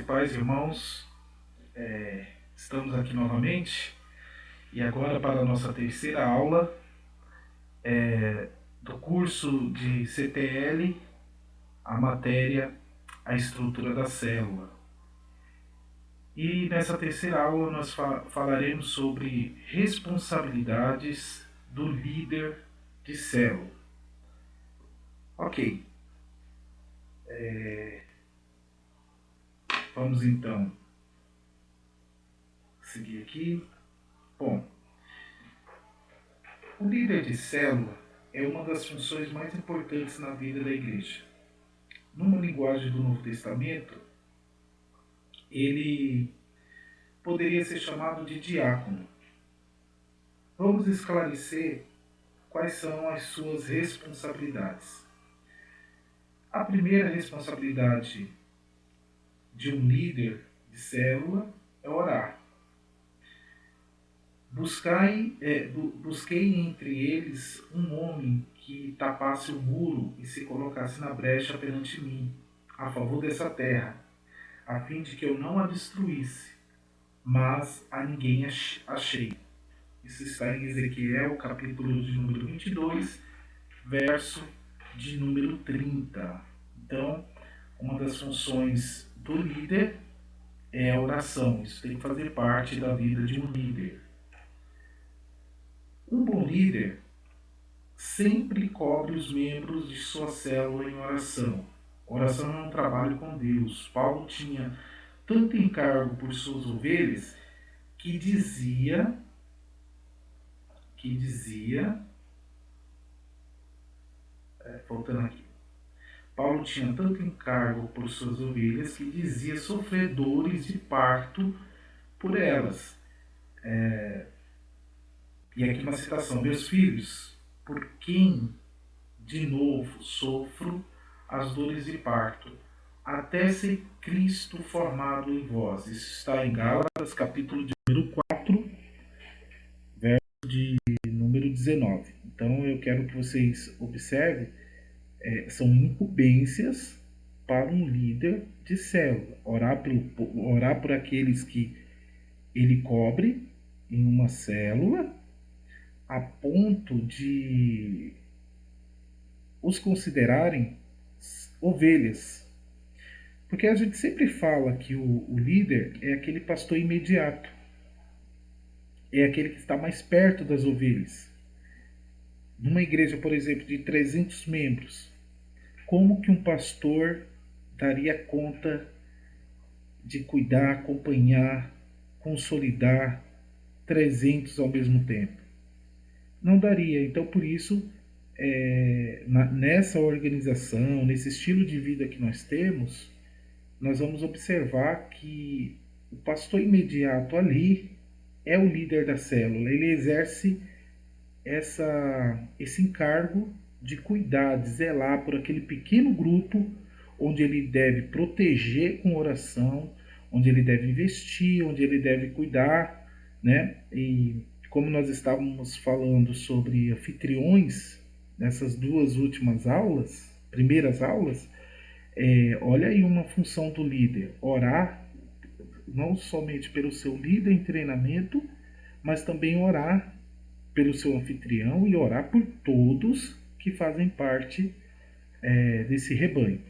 paz, irmãos. Estamos aqui novamente e agora para a nossa terceira aula do curso de CTL, a matéria A Estrutura da Célula. E nessa terceira aula nós falaremos sobre responsabilidades do líder de célula. Ok, vamos então seguir aqui. Bom, o líder de célula é uma das funções mais importantes na vida da igreja. Numa linguagem do Novo Testamento, ele poderia ser chamado de diácono. Vamos esclarecer quais são as suas responsabilidades. A primeira responsabilidade de um líder de célula é orar. Busquei entre eles um homem que tapasse o muro e se colocasse na brecha perante mim, a favor dessa terra, a fim de que eu não a destruísse, mas a ninguém achei. Isso está em Ezequiel, capítulo de número 22, verso de número 30. Então, uma das funções do líder é a oração. Isso tem que fazer parte da vida de um líder. Um bom líder sempre cobre os membros de sua célula em oração. Oração é um trabalho com Deus. Paulo tinha tanto encargo por suas ovelhas que dizia, voltando aqui, Paulo tinha tanto encargo por suas ovelhas que dizia sofredores de parto por elas. E aqui uma citação: meus filhos, por quem de novo sofro as dores de parto, até ser Cristo formado em vós. Isso está em Gálatas, capítulo de número 4, verso de número 19. Então eu quero que vocês observem, são incumbências para um líder de célula. Orar por aqueles que ele cobre em uma célula, a ponto de os considerarem ovelhas. Porque a gente sempre fala que o líder é aquele pastor imediato, é aquele que está mais perto das ovelhas. Numa igreja, por exemplo, de 300 membros, como que um pastor daria conta de cuidar, acompanhar, consolidar 300 ao mesmo tempo? Não daria. Então, por isso, nessa organização, nesse estilo de vida que nós temos, nós vamos observar que o pastor imediato ali é o líder da célula. Ele exerce esse encargo de cuidar, de zelar por aquele pequeno grupo onde ele deve proteger com oração, onde ele deve investir, onde ele deve cuidar, né? E como nós estávamos falando sobre anfitriões nessas duas últimas aulas, primeiras aulas, olha aí uma função do líder: orar não somente pelo seu líder em treinamento, mas também orar pelo seu anfitrião e orar por todos que fazem parte desse rebanho.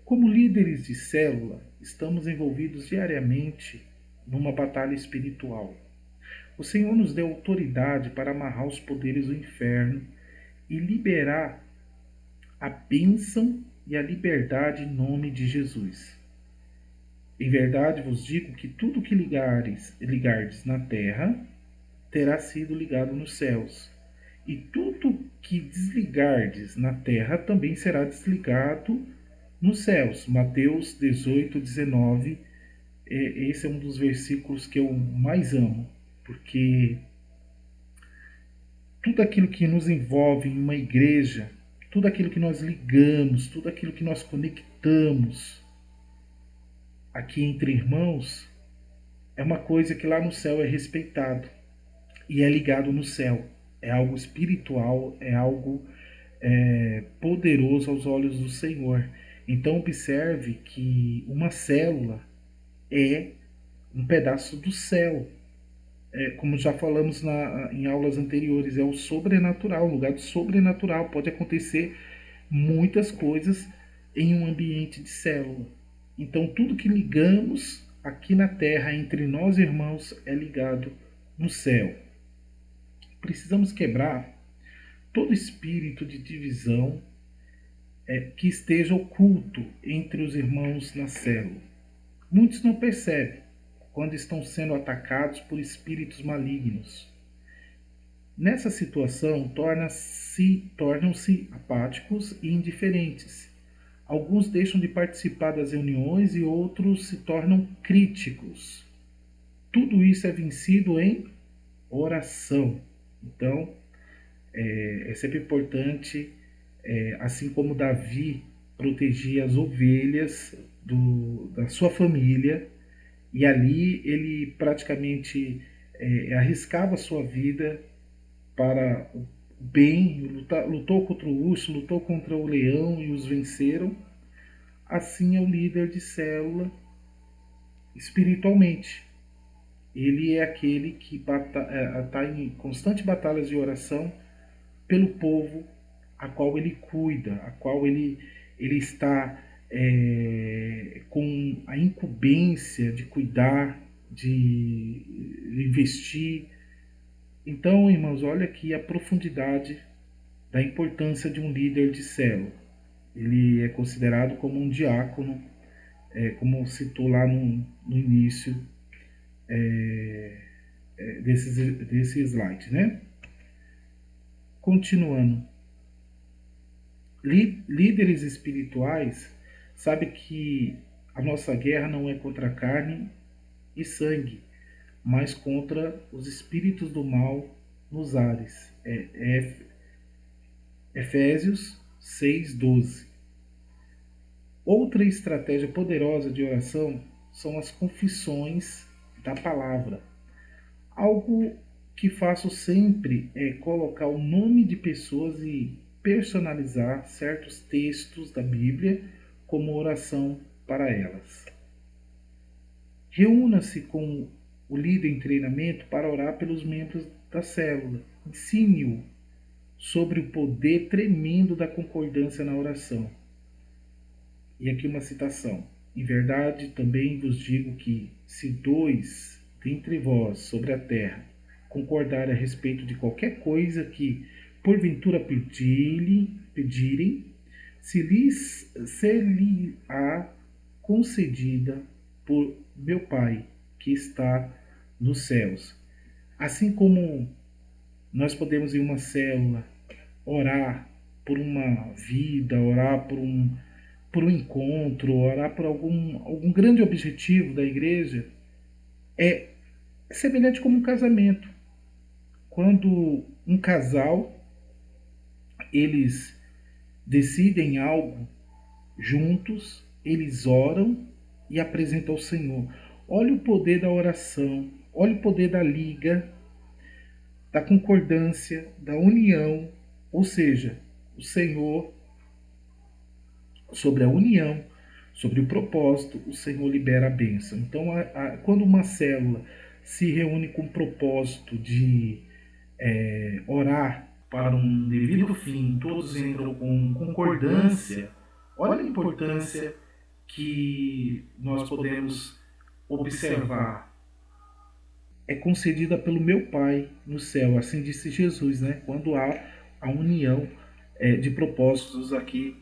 Como líderes de célula, estamos envolvidos diariamente numa batalha espiritual. O Senhor nos deu autoridade para amarrar os poderes do inferno e liberar a bênção e a liberdade em nome de Jesus. Em verdade vos digo que tudo que ligardes na terra terá sido ligado nos céus, e tudo que desligardes na terra também será desligado nos céus. Mateus 18, 19. Esse é um dos versículos que eu mais amo, porque tudo aquilo que nos envolve em uma igreja, tudo aquilo que nós ligamos, tudo aquilo que nós conectamos aqui entre irmãos, é uma coisa que lá no céu é respeitado e é ligado no céu. É algo espiritual, é algo poderoso aos olhos do Senhor. Então observe que uma célula é um pedaço do céu. Como já falamos em aulas anteriores, é o sobrenatural, um lugar do sobrenatural. Pode acontecer muitas coisas em um ambiente de célula. Então tudo que ligamos aqui na Terra entre nós irmãos é ligado no céu. Precisamos quebrar todo espírito de divisão que esteja oculto entre os irmãos na célula. Muitos não percebem quando estão sendo atacados por espíritos malignos. Nessa situação, tornam-se apáticos e indiferentes. Alguns deixam de participar das reuniões e outros se tornam críticos. Tudo isso é vencido em oração. Então, é sempre importante, assim como Davi protegia as ovelhas da sua família, e ali ele praticamente arriscava a sua vida para o bem, lutou contra o urso, lutou contra o leão e os venceram. Assim é o líder de célula espiritualmente. Ele é aquele que está em constante batalhas de oração pelo povo a qual ele cuida, a qual ele está com a incumbência de cuidar, de investir. Então, irmãos, olha aqui a profundidade da importância de um líder de célula. Ele é considerado como um diácono, como citou lá no início desse slide, né? Continuando, líderes espirituais sabem que a nossa guerra não é contra carne e sangue, mas contra os espíritos do mal nos ares. Efésios 6:12. Outra estratégia poderosa de oração são as confissões da palavra. Algo que faço sempre é colocar o nome de pessoas e personalizar certos textos da Bíblia como oração para elas. Reúna-se com o líder em treinamento para orar pelos membros da célula. Ensine-o sobre o poder tremendo da concordância na oração. E aqui uma citação. Em verdade, também vos digo que, se dois dentre vós sobre a terra concordarem a respeito de qualquer coisa que porventura pedirem, ser-lhe-á concedida por meu Pai que está nos céus. Assim como nós podemos em uma célula orar por uma vida, orar por um encontro, orar por algum grande objetivo da igreja, é semelhante como um casamento. Quando um casal, eles decidem algo juntos, eles oram e apresentam ao Senhor. Olha o poder da oração, olha o poder da liga, da concordância, da união, ou seja, o Senhor, sobre a união, sobre o propósito, o Senhor libera a bênção. Então, quando uma célula se reúne com o propósito de orar para um devido fim, todos entram com concordância, olha a importância que nós podemos observar. É concedida pelo meu Pai no céu, assim disse Jesus, né? Quando há a união de propósitos aqui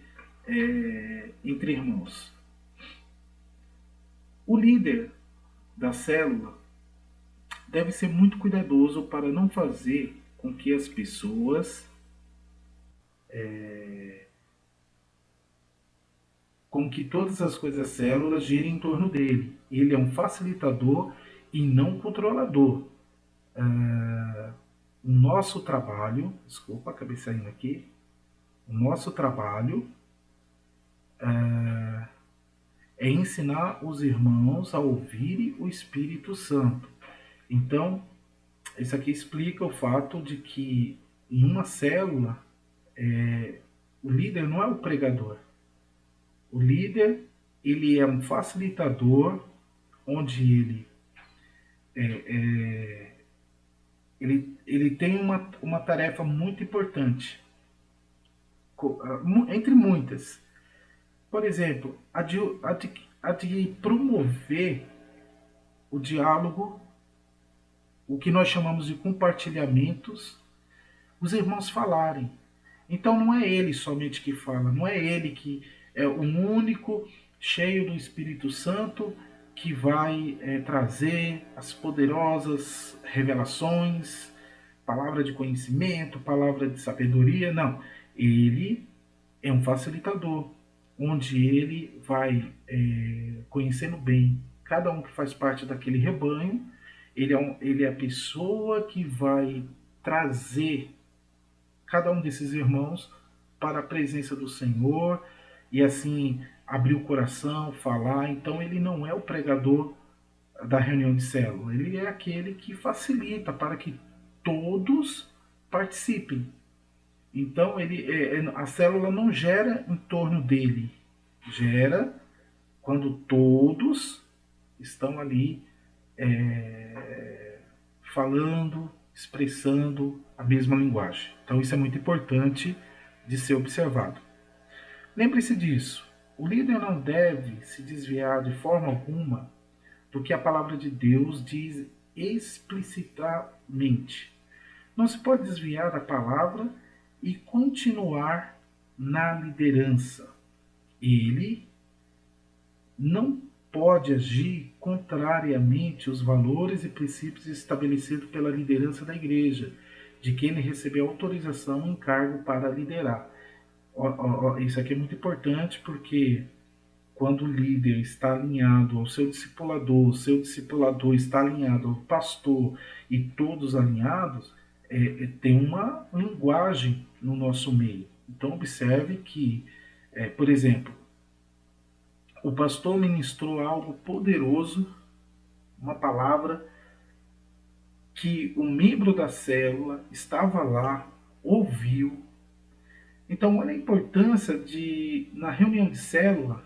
entre irmãos. O líder da célula deve ser muito cuidadoso para não fazer com que as pessoas com que todas as coisas células girem em torno dele. Ele é um facilitador e não controlador. O nosso trabalho, desculpa, acabei saindo aqui. O nosso trabalho é ensinar os irmãos a ouvirem o Espírito Santo. Então, isso aqui explica o fato de que em uma célula, o líder não é o pregador. O líder, ele é um facilitador, onde ele tem uma tarefa muito importante, entre muitas. Por exemplo, a de promover o diálogo, o que nós chamamos de compartilhamentos, os irmãos falarem. Então não é ele somente que fala, não é ele que é o único cheio do Espírito Santo que vai trazer as poderosas revelações, palavra de conhecimento, palavra de sabedoria. Não, ele é um facilitador, onde ele vai conhecendo bem cada um que faz parte daquele rebanho. Ele é a pessoa que vai trazer cada um desses irmãos para a presença do Senhor e assim abrir o coração, falar. Então ele não é o pregador da reunião de célula, ele é aquele que facilita para que todos participem. Então a célula não gera em torno dele, gera quando todos estão ali falando, expressando a mesma linguagem. Então isso é muito importante de ser observado. Lembre-se disso. O líder não deve se desviar de forma alguma do que a palavra de Deus diz explicitamente. Não se pode desviar da palavra e continuar na liderança. Ele não pode agir contrariamente aos valores e princípios estabelecidos pela liderança da igreja, de quem ele recebeu autorização e encargo para liderar. Isso aqui é muito importante, porque quando o líder está alinhado ao seu discipulador, o seu discipulador está alinhado ao pastor e todos alinhados, tem uma linguagem no nosso meio. Então observe que, por exemplo, o pastor ministrou algo poderoso, uma palavra que o membro da célula estava lá, ouviu. Então, olha a importância de, na reunião de célula,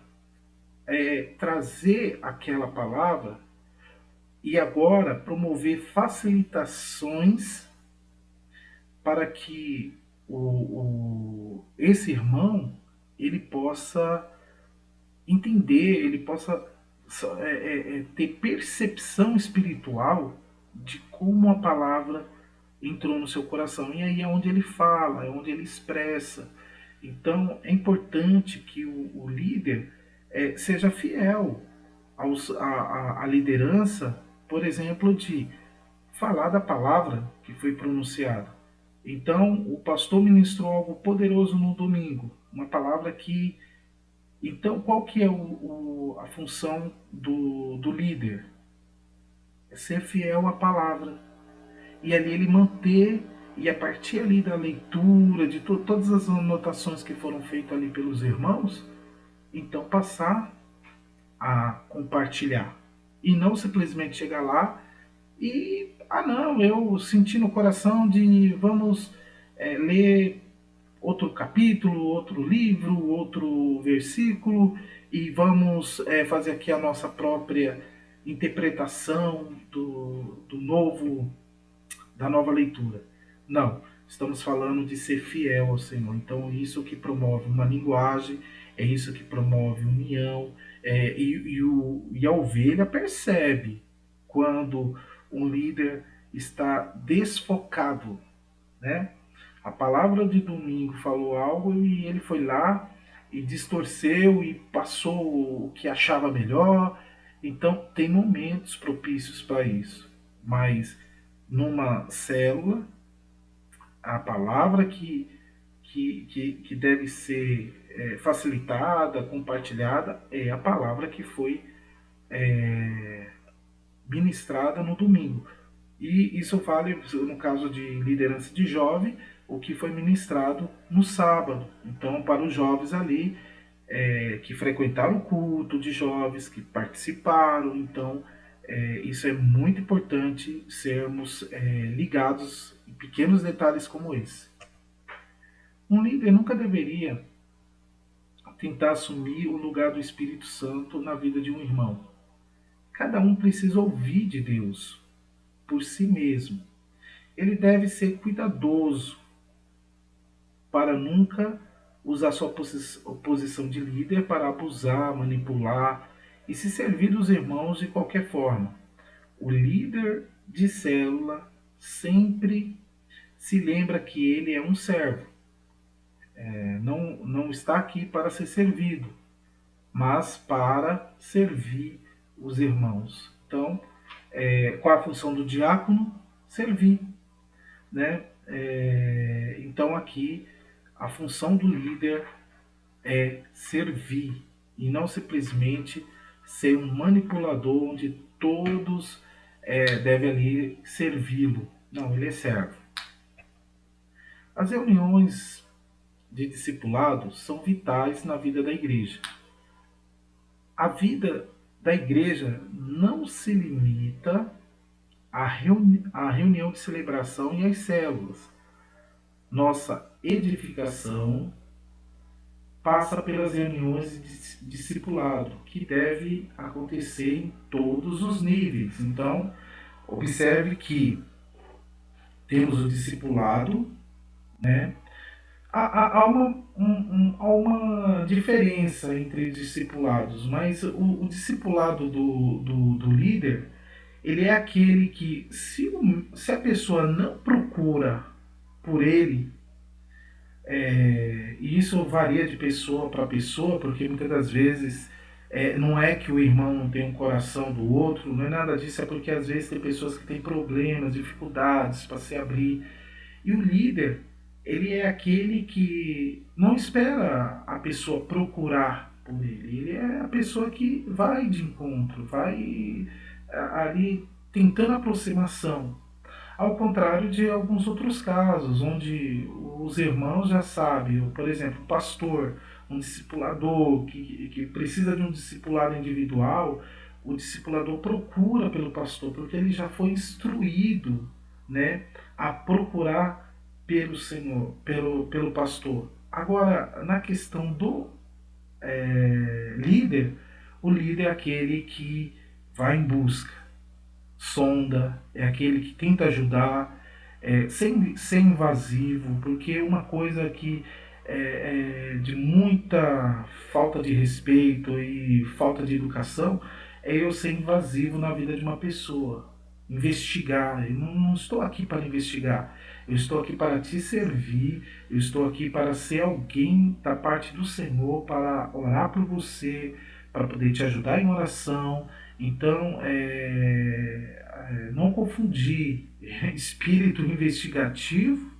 trazer aquela palavra e agora promover facilitações para que esse irmão ele possa entender, ele possa ter percepção espiritual de como a palavra entrou no seu coração. E aí é onde ele fala, é onde ele expressa. Então é importante que o líder seja fiel à liderança, por exemplo, de falar da palavra que foi pronunciada. Então o pastor ministrou algo poderoso no domingo, uma palavra que... Então, qual que é a função do líder? É ser fiel à palavra. E ali ele manter, e a partir ali da leitura, de todas as anotações que foram feitas ali pelos irmãos, então passar a compartilhar. E não simplesmente chegar lá e, não, eu senti no coração de vamos ler outro capítulo, outro livro, outro versículo e vamos fazer aqui a nossa própria interpretação da nova leitura. Não, estamos falando de ser fiel ao Senhor. Então isso que promove uma linguagem, é isso que promove união, e a ovelha percebe quando um líder está desfocado, né? A palavra de domingo falou algo e ele foi lá e distorceu e passou o que achava melhor. Então, tem momentos propícios para isso. Mas, numa célula, a palavra que deve ser facilitada, compartilhada, é a palavra que foi ministrada no domingo. E isso vale, no caso de liderança de jovem, o que foi ministrado no sábado. Então, para os jovens ali que frequentaram o culto de jovens, que participaram, então isso é muito importante, sermos ligados em pequenos detalhes como esse. Um líder nunca deveria tentar assumir o lugar do Espírito Santo na vida de um irmão. Cada um precisa ouvir de Deus por si mesmo. Ele deve ser cuidadoso para nunca usar sua posição de líder para abusar, manipular e se servir dos irmãos de qualquer forma. O líder de célula sempre se lembra que ele é um servo. Não está aqui para ser servido, mas para servir os irmãos. Então, qual a função do diácono? Servir, né? Então aqui a função do líder é servir e não simplesmente ser um manipulador onde todos devem ali servi-lo. Não, ele é servo. As reuniões de discipulado são vitais na vida da igreja. A vida da igreja não se limita à reunião de celebração e às células. Nossa edificação passa pelas reuniões de discipulado, que deve acontecer em todos os níveis. Então, observe que temos o discipulado, né? Há uma diferença entre discipulados, mas o discipulado do líder, ele é aquele que, se a pessoa não procura por ele, e isso varia de pessoa para pessoa, porque muitas das vezes não é que o irmão não tem um coração do outro, não é nada disso, é porque às vezes tem pessoas que têm problemas, dificuldades para se abrir. E o líder, ele é aquele que não espera a pessoa procurar por ele. Ele é a pessoa que vai de encontro, vai ali tentando aproximação. Ao contrário de alguns outros casos, onde os irmãos já sabem, por exemplo, o pastor, um discipulador que precisa de um discipulado individual, o discipulador procura pelo pastor, porque ele já foi instruído, né, a procurar pelo Senhor, pelo pastor. Agora, na questão do líder, o líder é aquele que vai em busca, sonda, é aquele que tenta ajudar, sem ser invasivo, porque uma coisa que de muita falta de respeito e falta de educação é eu ser invasivo na vida de uma pessoa. Investigar. Eu não estou aqui para investigar. Eu estou aqui para te servir. Eu estou aqui para ser alguém da parte do Senhor, para orar por você, para poder te ajudar em oração. Então, não confundir espírito investigativo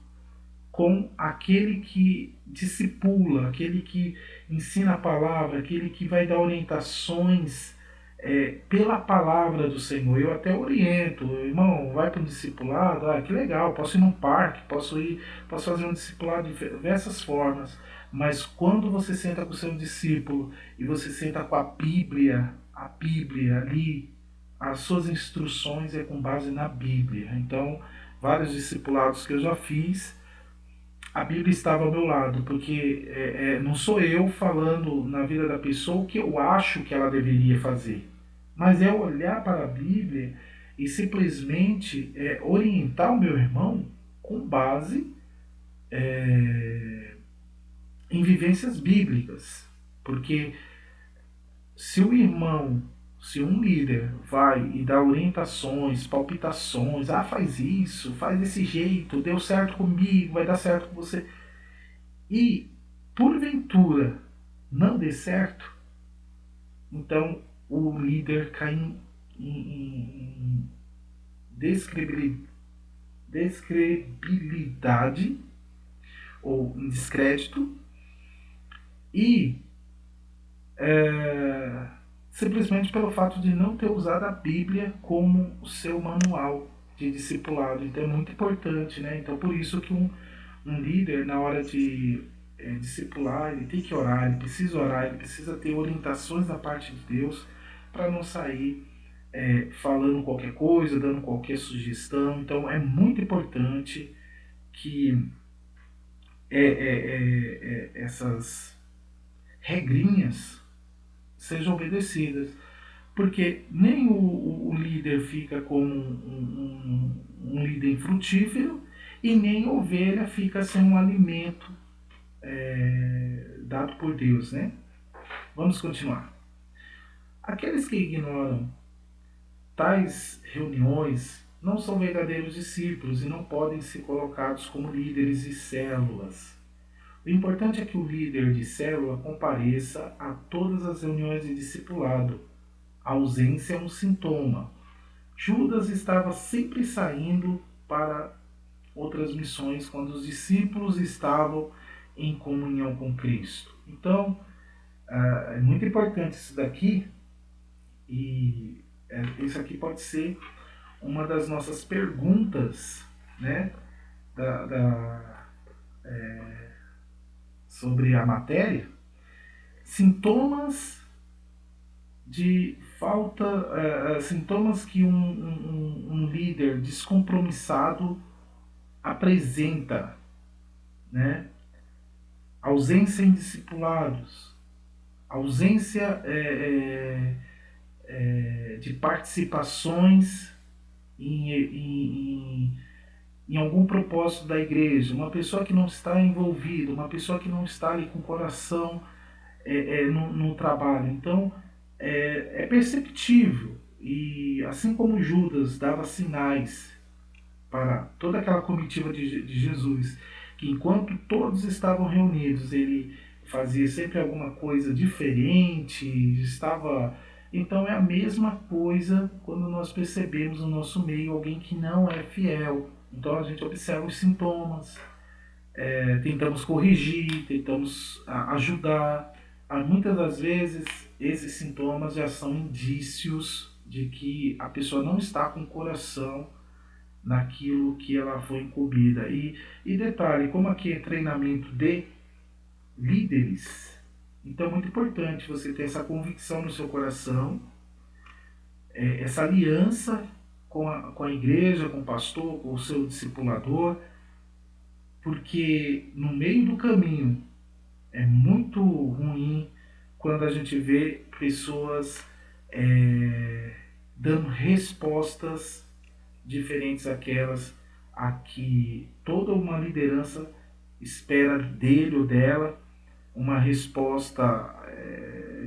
com aquele que discipula, aquele que ensina a palavra, aquele que vai dar orientações pela palavra do Senhor. Eu até oriento, irmão, vai para um discipulado, que legal, posso ir num parque, posso fazer um discipulado de diversas formas, mas quando você senta com o seu discípulo e você senta com a Bíblia ali, as suas instruções é com base na Bíblia. Então, vários discipulados que eu já fiz, a Bíblia estava ao meu lado, porque não sou eu falando na vida da pessoa o que eu acho que ela deveria fazer, mas é olhar para a Bíblia e simplesmente orientar o meu irmão com base em vivências bíblicas. Porque se um líder vai e dá orientações, palpitações, faz isso, faz desse jeito, deu certo comigo, vai dar certo com você, e porventura não dê certo, então o líder cai em descredibilidade ou em descrédito e simplesmente pelo fato de não ter usado a Bíblia como o seu manual de discipulado. Então é muito importante, né? Então por isso que um líder, na hora de discipular, ele tem que orar, ele precisa ter orientações da parte de Deus para não sair falando qualquer coisa, dando qualquer sugestão. Então é muito importante que essas regrinhas sejam obedecidas. Porque nem o líder fica como um líder infrutífero e nem a ovelha fica sem um alimento dado por Deus, né? Vamos continuar. Aqueles que ignoram tais reuniões não são verdadeiros discípulos e não podem ser colocados como líderes de células. O importante é que o líder de célula compareça a todas as reuniões de discipulado. A ausência é um sintoma. Judas estava sempre saindo para outras missões quando os discípulos estavam em comunhão com Cristo. Então, é muito importante isso daqui, e isso aqui pode ser uma das nossas perguntas, né, sobre a matéria. Sintomas de falta, sintomas que um líder descompromissado apresenta, né? Ausência em discipulados, ausência de participações em algum propósito da igreja, uma pessoa que não está envolvida, uma pessoa que não está ali com o coração no trabalho. Então, é perceptível, e assim como Judas dava sinais para toda aquela comitiva de Jesus, que enquanto todos estavam reunidos, ele fazia sempre alguma coisa diferente, estava... Então é a mesma coisa quando nós percebemos no nosso meio alguém que não é fiel. Então a gente observa os sintomas, tentamos corrigir, tentamos ajudar. Muitas das vezes esses sintomas já são indícios de que a pessoa não está com o coração naquilo que ela foi incumbida. E detalhe, como aqui é treinamento de líderes, então é muito importante você ter essa convicção no seu coração, essa aliança com a igreja, com o pastor, com o seu discipulador, porque no meio do caminho é muito ruim quando a gente vê pessoas dando respostas diferentes àquelas a que toda uma liderança espera dele ou dela, uma resposta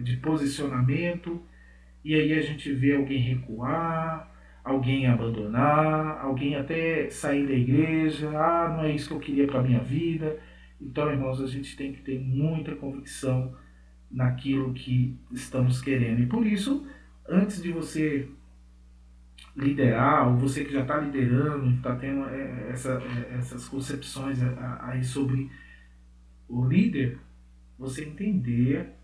de posicionamento, e aí a gente vê alguém recuar, alguém abandonar, alguém até sair da igreja, não é isso que eu queria para a minha vida. Então, irmãos, a gente tem que ter muita convicção naquilo que estamos querendo. E por isso, antes de você liderar, ou você que já está liderando, está tendo essas concepções aí sobre o líder, você entender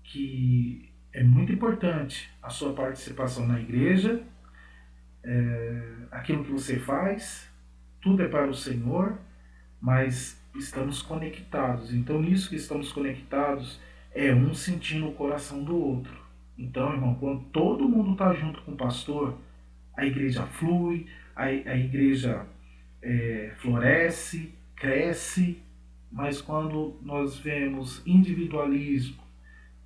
que é muito importante a sua participação na igreja, aquilo que você faz, tudo é para o Senhor, mas estamos conectados. Então, nisso que estamos conectados, é um sentindo o coração do outro. Então, irmão, quando todo mundo está junto com o pastor, a igreja flui, a igreja floresce, cresce. Mas quando nós vemos individualismo,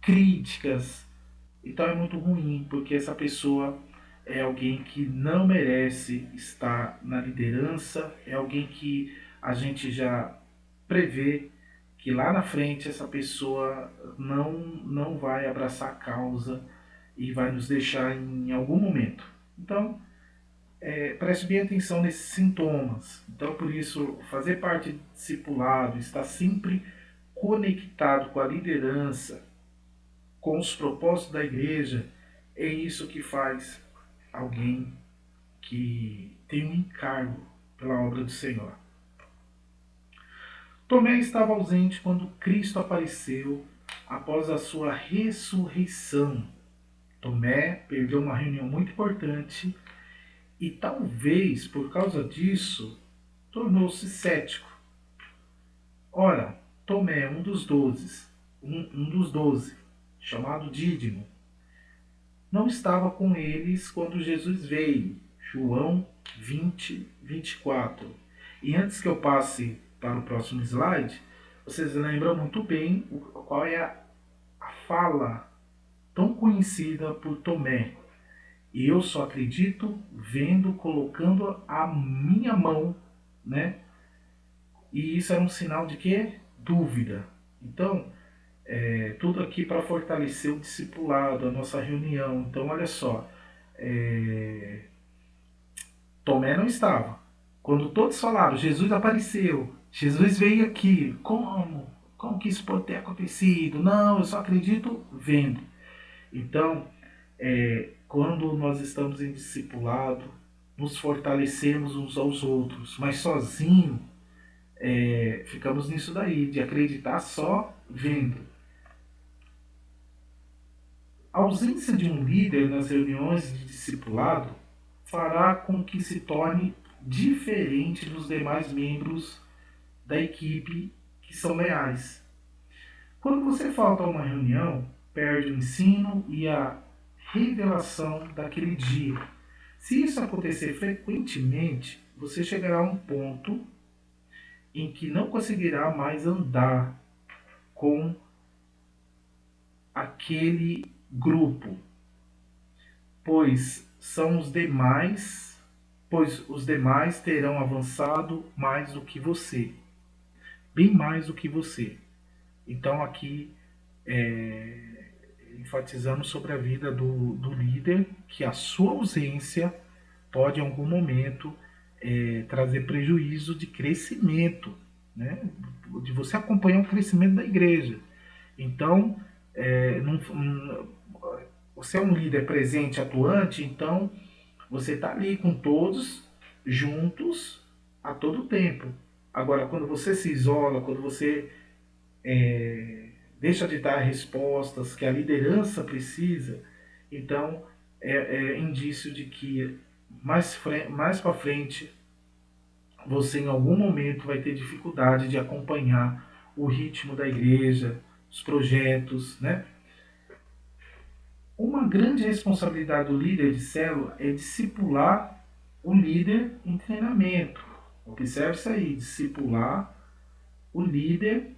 críticas, então é muito ruim, porque essa pessoa é alguém que não merece estar na liderança, é alguém que a gente já prevê que lá na frente essa pessoa não vai abraçar a causa e vai nos deixar em algum momento. Então, preste bem atenção nesses sintomas. Então, por isso, fazer parte de discipulado, estar sempre conectado com a liderança, com os propósitos da igreja, é isso que faz alguém que tem um encargo pela obra do Senhor. Tomé estava ausente quando Cristo apareceu após a sua ressurreição. Tomé perdeu uma reunião muito importante e talvez por causa disso tornou-se cético. Ora, Tomé, um dos 12, chamado Dídimo, não estava com eles quando Jesus veio. João 20, 24. E antes que eu passe para o próximo slide, vocês lembram muito bem qual é fala tão conhecida por Tomé. Eu só acredito vendo, colocando a minha mão, né? E isso era um sinal de quê? Dúvida. Então, tudo aqui para fortalecer o discipulado, a nossa reunião. Então, olha só, Tomé não estava. Quando todos falaram, Jesus apareceu, Jesus veio aqui, como? Como que isso pode ter acontecido? Não, eu só acredito vendo. Então, quando nós estamos em discipulado, nos fortalecemos uns aos outros, mas sozinho, ficamos nisso daí, de acreditar só vendo. A ausência de um líder nas reuniões de discipulado fará com que se torne diferente dos demais membros da equipe que são leais. Quando você falta a uma reunião, perde o ensino e a revelação daquele dia. Se isso acontecer frequentemente, você chegará a um ponto em que não conseguirá mais andar com aquele grupo, pois os demais terão avançado mais do que você, bem mais do que você. Então aqui enfatizando sobre a vida do líder, que a sua ausência pode em algum momento trazer prejuízo de crescimento, né? De você acompanhar o crescimento da igreja. Então, você é um líder presente, atuante, então você está ali com todos juntos a todo tempo. Agora, quando você se isola, quando você deixa de dar respostas que a liderança precisa, então é indício de que mais para frente você em algum momento vai ter dificuldade de acompanhar o ritmo da igreja, os projetos, né? Uma grande responsabilidade do líder de célula é discipular o líder em treinamento. Observe isso aí, discipular o líder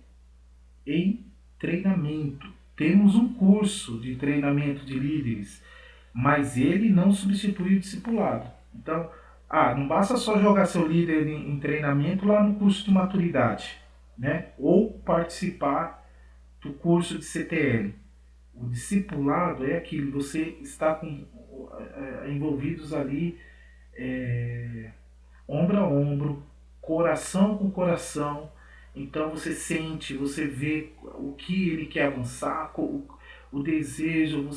em treinamento. Temos um curso de treinamento de líderes, mas ele não substitui o discipulado. Então, não basta só jogar seu líder em treinamento lá no curso de maturidade, né? Ou participar do curso de CTL. O discipulado é aquilo, você está com envolvidos ali ombro a ombro, coração com coração. Então você sente, você vê o que ele quer avançar, o desejo,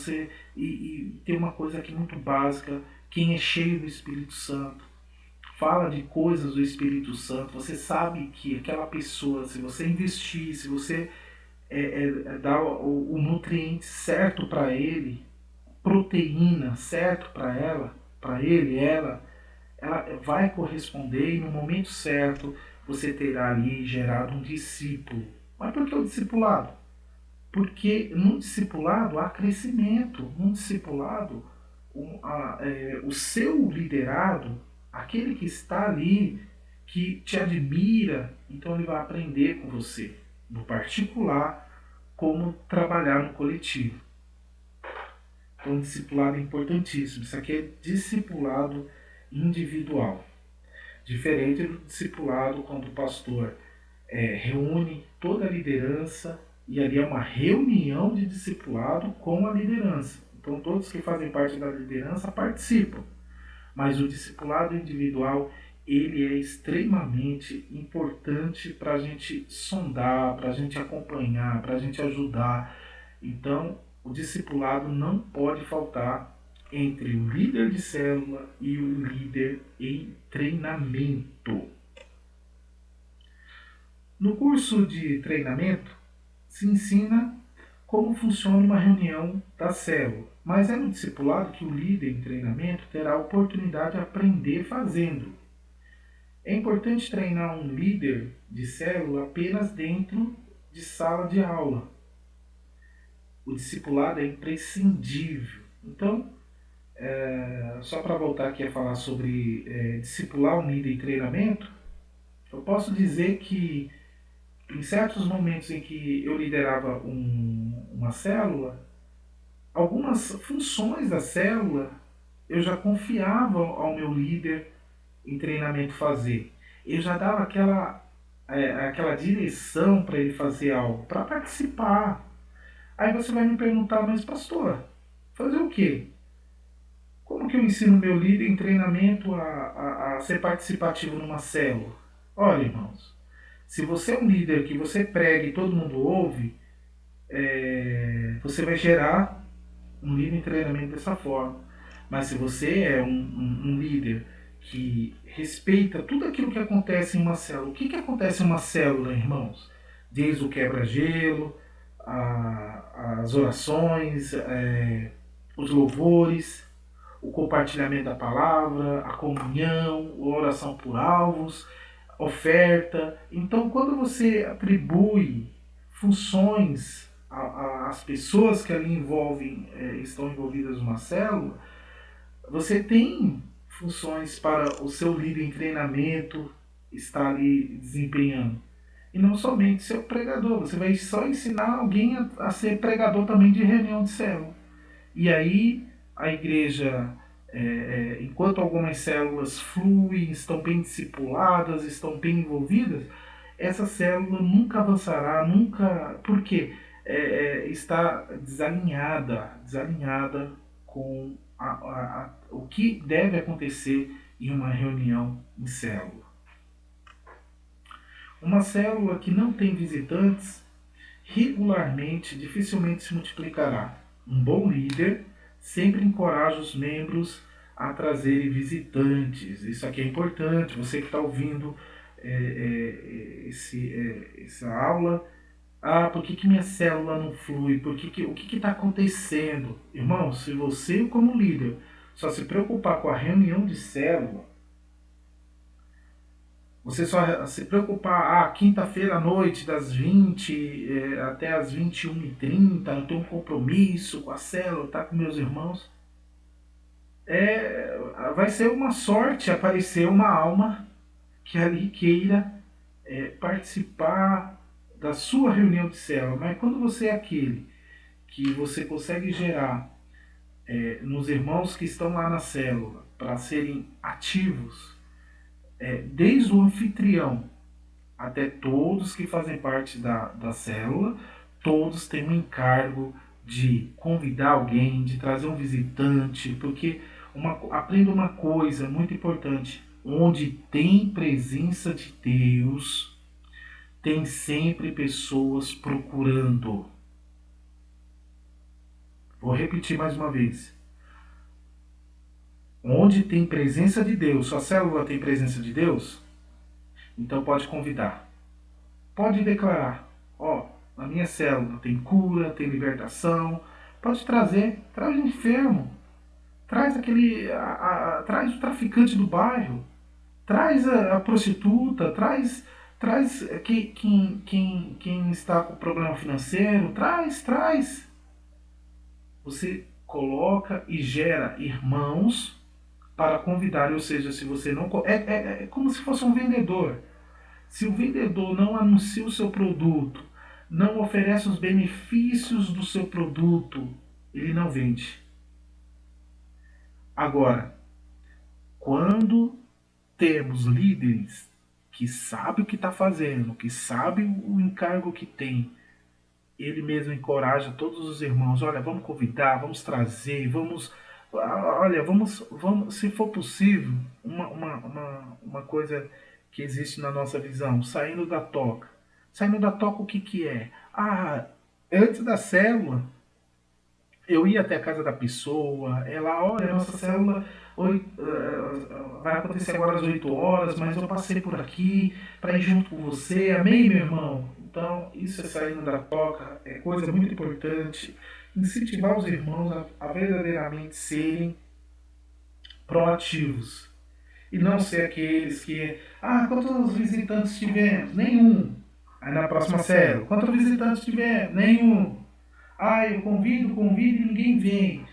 e tem uma coisa aqui muito básica, quem é cheio do Espírito Santo, fala de coisas do Espírito Santo, você sabe que aquela pessoa, se você investir, se você dar o nutriente certo para ele, proteína certo para ela, para ele, ela vai corresponder e no momento certo você terá ali gerado um discípulo. Mas por que o discipulado? Porque no discipulado há crescimento. No discipulado, o seu liderado, aquele que está ali, que te admira, então ele vai aprender com você, no particular, como trabalhar no coletivo. Então, o discipulado é importantíssimo. Isso aqui é discipulado individual. Diferente do discipulado quando o pastor reúne toda a liderança e ali é uma reunião de discipulado com a liderança. Então todos que fazem parte da liderança participam. Mas o discipulado individual ele é extremamente importante para a gente sondar, para a gente acompanhar, para a gente ajudar. Então o discipulado não pode faltar entre o líder de célula e o líder em treinamento. No curso de treinamento, se ensina como funciona uma reunião da célula, mas é no discipulado que o líder em treinamento terá a oportunidade de aprender fazendo. É importante treinar um líder de célula apenas dentro de sala de aula. O discipulado é imprescindível. Então, só para voltar aqui a falar sobre discipular um líder em treinamento, eu posso dizer que em certos momentos em que eu liderava uma célula, algumas funções da célula eu já confiava ao meu líder em treinamento fazer. Eu já dava aquela direção para ele fazer algo, para participar. Aí você vai me perguntar, mas pastor, fazer o quê? Como que eu ensino meu líder em treinamento a ser participativo numa célula? Olha, irmãos, se você é um líder que você prega e todo mundo ouve, você vai gerar um líder em treinamento dessa forma. Mas se você é um líder que respeita tudo aquilo que acontece em uma célula, o que acontece em uma célula, irmãos? Desde o quebra-gelo, as orações, os louvores, o compartilhamento da palavra, a comunhão, a oração por alvos, oferta. Então, quando você atribui funções às pessoas que ali estão envolvidas numa célula, você tem funções para o seu líder em treinamento estar ali desempenhando. E não somente ser pregador, você vai só ensinar alguém a ser pregador também de reunião de célula. E aí a igreja, enquanto algumas células fluem, estão bem discipuladas, estão bem envolvidas, essa célula nunca avançará, nunca. Porque está desalinhada com o que deve acontecer em uma reunião em célula. Uma célula que não tem visitantes regularmente dificilmente se multiplicará. Um bom líder sempre encoraja os membros a trazerem visitantes. Isso aqui é importante. Você que está ouvindo essa aula, por que minha célula não flui? O que está acontecendo? Irmão, se você como líder só se preocupar com a reunião de célula, você só se preocupar, quinta-feira à noite, das 20 até as 21h30, eu tenho um compromisso com a célula, tá com meus irmãos. Vai ser uma sorte aparecer uma alma que ali queira participar da sua reunião de célula. Mas quando você é aquele que você consegue gerar nos irmãos que estão lá na célula para serem ativos, desde o anfitrião até todos que fazem parte da célula, todos têm um encargo de convidar alguém, de trazer um visitante, porque aprenda uma coisa muito importante: onde tem presença de Deus, tem sempre pessoas procurando. Vou repetir mais uma vez. Onde tem presença de Deus, sua célula tem presença de Deus, então pode convidar. Pode declarar, na minha célula tem cura, tem libertação. Pode traz o enfermo, traz traz o traficante do bairro, traz a prostituta, traz quem está com problema financeiro, traz. Você coloca e gera irmãos para convidar, ou seja, se você não... É como se fosse um vendedor. Se o vendedor não anuncia o seu produto, não oferece os benefícios do seu produto, ele não vende. Agora, quando temos líderes que sabem o que está fazendo, que sabem o encargo que tem, ele mesmo encoraja todos os irmãos, olha, vamos convidar, vamos trazer, vamos, se for possível, uma coisa que existe na nossa visão, saindo da toca. Saindo da toca, o que é? Antes da célula, eu ia até a casa da pessoa, ela, olha, a nossa célula vai acontecer agora às 8 horas, mas eu passei por aqui para ir junto com você, amém, meu irmão? Então, isso é saindo da toca, é coisa muito importante. Incentivar os irmãos a verdadeiramente serem proativos. E não ser aqueles que, quantos visitantes tivemos? Nenhum. Aí na próxima série, quantos visitantes tivemos? Nenhum. Eu convido e ninguém vem.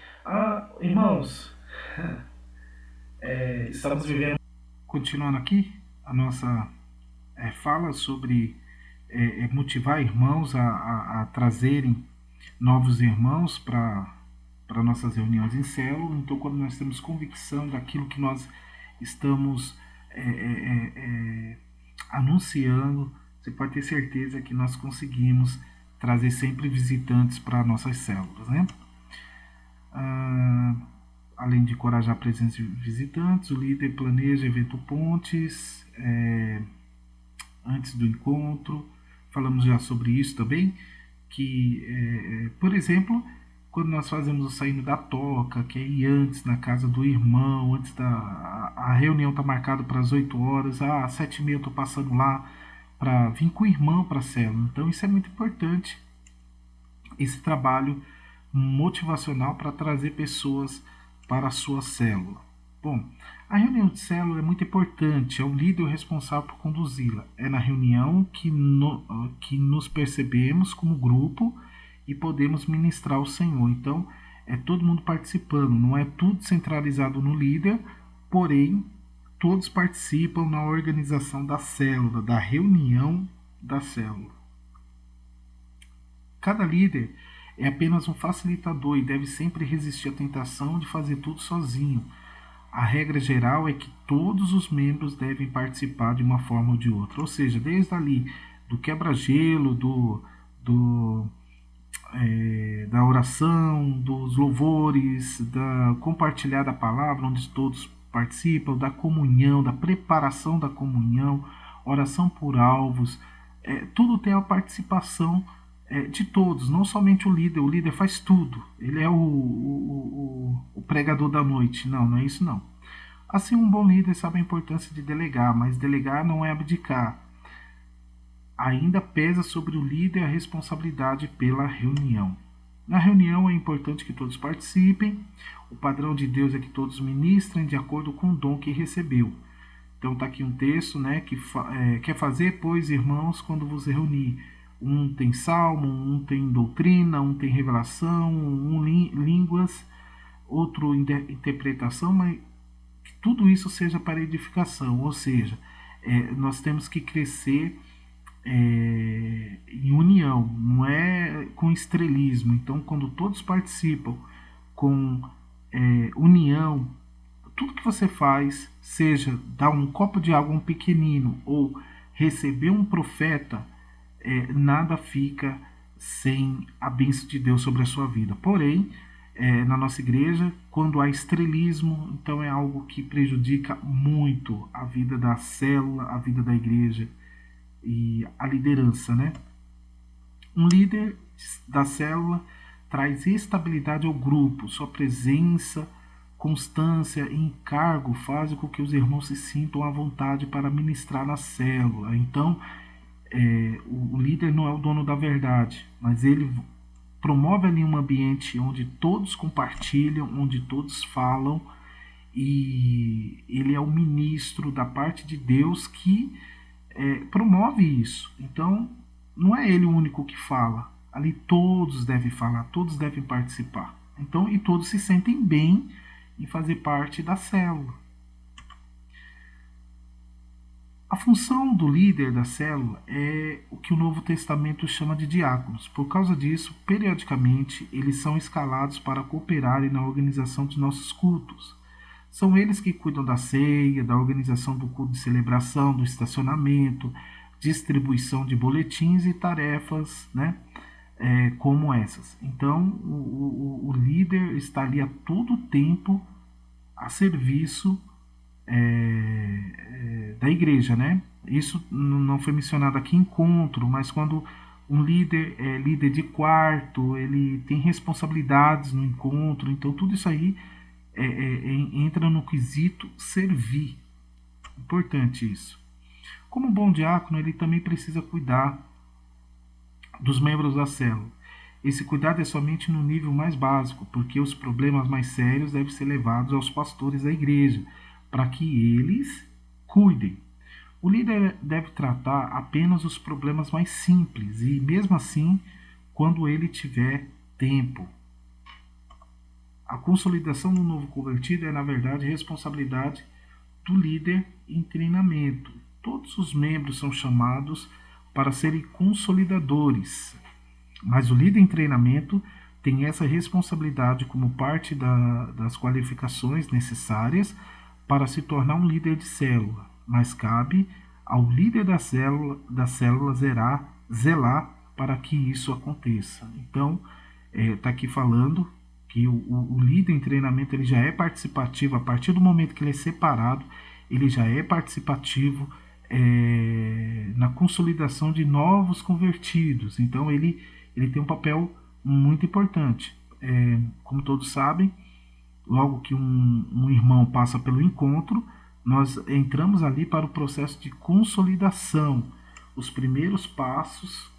Irmãos, estamos vivendo... Continuando aqui, a nossa fala sobre motivar irmãos a trazerem novos irmãos para nossas reuniões em célula. Então, quando nós temos convicção daquilo que nós estamos anunciando, você pode ter certeza que nós conseguimos trazer sempre visitantes para nossas células, né? Além de encorajar a presença de visitantes, o líder planeja evento pontes antes do encontro. Falamos já sobre isso também, que, por exemplo, quando nós fazemos o saindo da toca, que é ir antes na casa do irmão, antes a reunião está marcada para as 8 horas, às 7h30 eu estou passando lá para vir com o irmão para a célula. Então isso é muito importante, esse trabalho motivacional para trazer pessoas para a sua célula. Bom, a reunião de célula é muito importante, é o líder responsável por conduzi-la. É na reunião que nos percebemos como grupo e podemos ministrar o Senhor. Então, é todo mundo participando, não é tudo centralizado no líder, porém, todos participam na organização da célula, da reunião da célula. Cada líder é apenas um facilitador e deve sempre resistir à tentação de fazer tudo sozinho. A regra geral é que todos os membros devem participar de uma forma ou de outra, ou seja, desde ali do quebra-gelo, da oração, dos louvores, da compartilhar da palavra, onde todos participam, da comunhão, da preparação da comunhão, oração por alvos, tudo tem a participação de todos, não somente o líder faz tudo, ele é o pregador da noite, não é isso não. Assim, um bom líder sabe a importância de delegar, mas delegar não é abdicar. Ainda pesa sobre o líder a responsabilidade pela reunião. Na reunião é importante que todos participem, o padrão de Deus é que todos ministrem de acordo com o dom que recebeu. Então está aqui um texto, né, que quer fazer, pois, irmãos, quando vos reunir. Um tem salmo, um tem doutrina, um tem revelação, um línguas, outro interpretação, mas que tudo isso seja para edificação, ou seja, nós temos que crescer em união, não é com estrelismo. Então, quando todos participam com união, tudo que você faz, seja dar um copo de água a um pequenino ou receber um profeta, nada fica sem a bênção de Deus sobre a sua vida. Porém, na nossa igreja, quando há estrelismo, então é algo que prejudica muito a vida da célula, a vida da igreja e a liderança, né? Um líder da célula traz estabilidade ao grupo, sua presença, constância e encargo fazem com que os irmãos se sintam à vontade para ministrar na célula. Então, o líder não é o dono da verdade, mas ele promove ali um ambiente onde todos compartilham, onde todos falam, e ele é o ministro da parte de Deus que promove isso. Então, não é ele o único que fala, ali todos devem falar, todos devem participar. Então, e todos se sentem bem em fazer parte da célula. A função do líder da célula é o que o Novo Testamento chama de diáconos. Por causa disso, periodicamente, eles são escalados para cooperarem na organização dos nossos cultos. São eles que cuidam da ceia, da organização do culto de celebração, do estacionamento, distribuição de boletins e tarefas, né, como essas. Então, o líder está ali a todo tempo a serviço da igreja, né? Isso não foi mencionado aqui em encontro, mas quando um líder é líder de quarto, ele tem responsabilidades no encontro, então tudo isso aí entra no quesito servir. Importante isso. Como bom diácono, ele também precisa cuidar dos membros da célula. Esse cuidado é somente no nível mais básico, porque os problemas mais sérios devem ser levados aos pastores da igreja, para que eles cuidem. O líder deve tratar apenas os problemas mais simples e, mesmo assim, quando ele tiver tempo. A consolidação do novo convertido é, na verdade, responsabilidade do líder em treinamento. Todos os membros são chamados para serem consolidadores. Mas o líder em treinamento tem essa responsabilidade como parte das qualificações necessárias para se tornar um líder de célula, mas cabe ao líder da célula zelar para que isso aconteça. Então, está aqui falando que o líder em treinamento ele já é participativo. A partir do momento que ele é separado, ele já é participativo na consolidação de novos convertidos. Então ele tem um papel muito importante. Como todos sabem, logo que um irmão passa pelo encontro, nós entramos ali para o processo de consolidação, os primeiros passos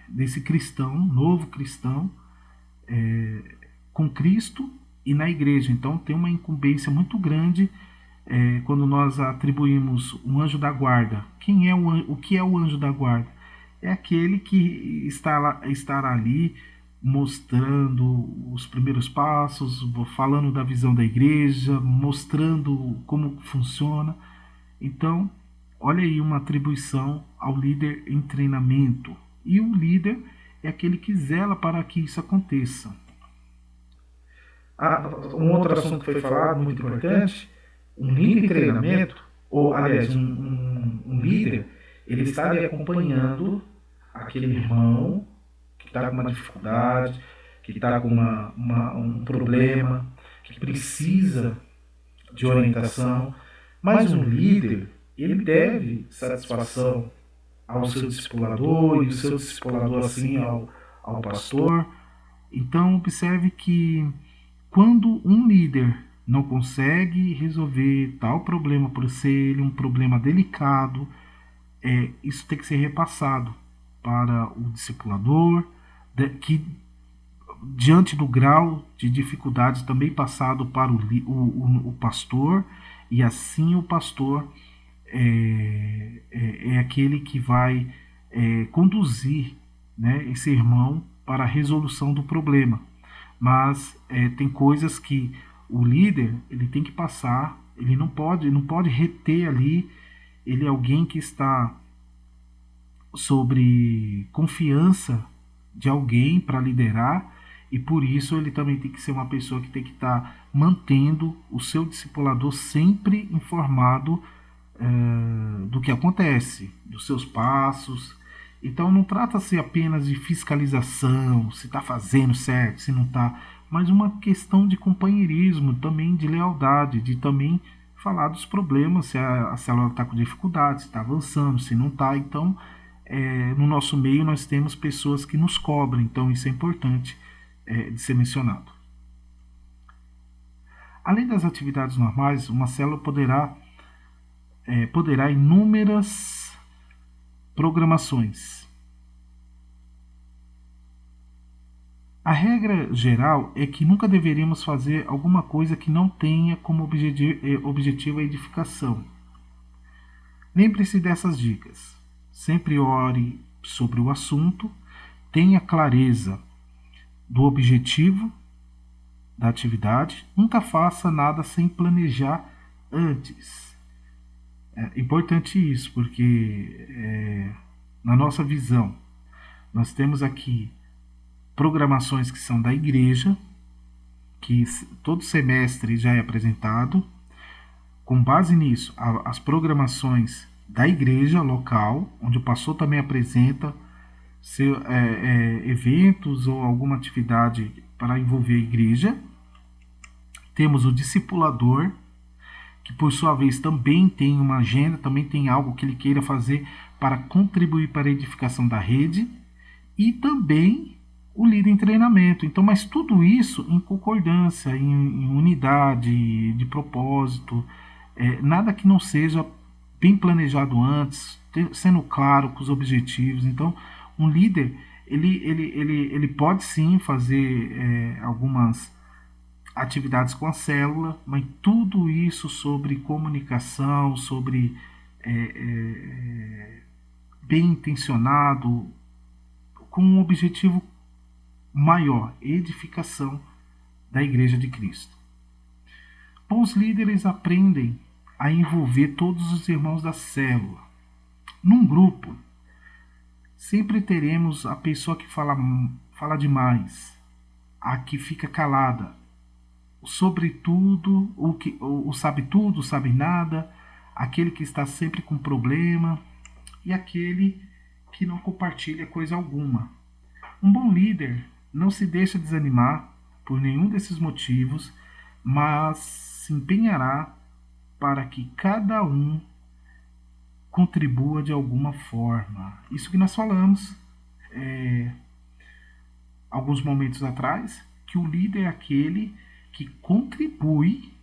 desse cristão, novo cristão, com Cristo e na igreja. Então tem uma incumbência muito grande quando nós atribuímos um anjo da guarda. O que é o anjo da guarda? É aquele que estará ali mostrando os primeiros passos, falando da visão da igreja, mostrando como funciona. Então, olha aí uma atribuição ao líder em treinamento. E o líder é aquele que zela para que isso aconteça. Um outro assunto que foi falado, muito importante, um líder em treinamento, ou aliás, um líder, ele está ali acompanhando aquele irmão que está com uma dificuldade, que está com um problema, que precisa de orientação. Mas um líder, ele deve satisfação ao seu discipulador, e o seu discipulador assim ao pastor. Então observe que quando um líder não consegue resolver tal problema, por ser um problema delicado, isso tem que ser repassado para o discipulador, que diante do grau de dificuldades também passado para o pastor, e assim o pastor é aquele que vai conduzir, né, esse irmão para a resolução do problema. Mas tem coisas que o líder ele tem que passar, ele não pode reter ali. Ele é alguém que está sobre confiança de alguém para liderar, e por isso ele também tem que ser uma pessoa que tem que estar mantendo o seu discipulador sempre informado do que acontece, dos seus passos. Então não trata-se apenas de fiscalização, se está fazendo certo, se não está, mas uma questão de companheirismo, também de lealdade, de também falar dos problemas, se a célula está com dificuldade, se está avançando, se não está. Então, no nosso meio nós temos pessoas que nos cobram, então isso é importante de ser mencionado. Além das atividades normais, uma célula poderá inúmeras programações. A regra geral é que nunca deveríamos fazer alguma coisa que não tenha como objetivo a edificação. Lembre-se dessas dicas. Sempre ore sobre o assunto, tenha clareza do objetivo da atividade, nunca faça nada sem planejar antes. É importante isso, porque na nossa visão, nós temos aqui programações que são da igreja, que todo semestre já é apresentado. Com base nisso, as programações da igreja local, onde o pastor também apresenta eventos ou alguma atividade para envolver a igreja. Temos o discipulador, que por sua vez também tem uma agenda, também tem algo que ele queira fazer para contribuir para a edificação da rede, e também o líder em treinamento. Então, mas tudo isso em concordância, em unidade de propósito, nada que não seja bem planejado antes, sendo claro com os objetivos. Então, um líder ele pode sim fazer algumas atividades com a célula, mas tudo isso sobre comunicação, sobre bem intencionado, com um objetivo maior, edificação da Igreja de Cristo. Bons líderes aprendem a envolver todos os irmãos da célula. Num grupo, sempre teremos a pessoa que fala demais, a que fica calada, sobre tudo, o sabe tudo, o sabe nada, aquele que está sempre com problema e aquele que não compartilha coisa alguma. Um bom líder não se deixa desanimar por nenhum desses motivos, mas se empenhará para que cada um contribua de alguma forma. Isso que nós falamos alguns momentos atrás, que o líder é aquele que contribui